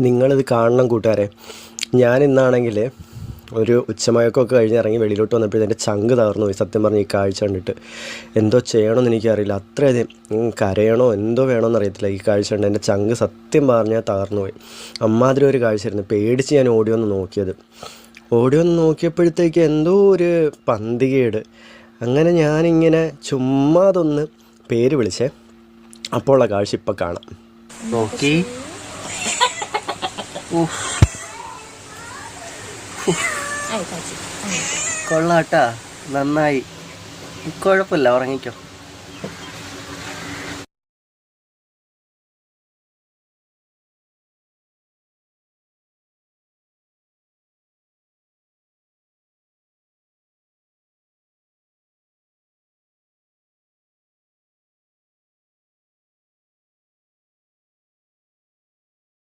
നിങ്ങളിത് കാണണം കൂട്ടുകാരെ. ഞാൻ ഇന്നാണെങ്കിൽ ഒരു ഉച്ചമയക്കമൊക്കെ കഴിഞ്ഞ് ഇറങ്ങി വെളിയിലോട്ട് വന്നപ്പോൾ എൻ്റെ ചങ്ക് തകർന്നു പോയി. സത്യം പറഞ്ഞ് ഈ കാഴ്ച കണ്ടിട്ട് എന്തോ ചെയ്യണമെന്ന് എനിക്കറിയില്ല. അത്രയധികം കരയണോ എന്തോ വേണമെന്ന് അറിയത്തില്ല. ഈ കാഴ്ച കണ്ട് എൻ്റെ ചങ്ക് സത്യം പറഞ്ഞാൽ തകർന്നു പോയി. അമ്മാതിരി ഒരു കാഴ്ചയായിരുന്നു. പേടിച്ച് ഞാൻ ഓടി വന്ന് നോക്കിയത്. ഓടി വന്ന് നോക്കിയപ്പോഴത്തേക്ക് എന്തോ ഒരു പന്തികേട്. അങ്ങനെ ഞാനിങ്ങനെ ചുമ്മാ അതൊന്ന് പേര് വിളിച്ചേ. അപ്പോൾ ഉള്ള കാഴ്ച ഇപ്പം കാണാം. നോക്കി കൊള്ളാട്ടാ, നന്നായി, കുഴപ്പമില്ല, ഉറങ്ങിക്കോ.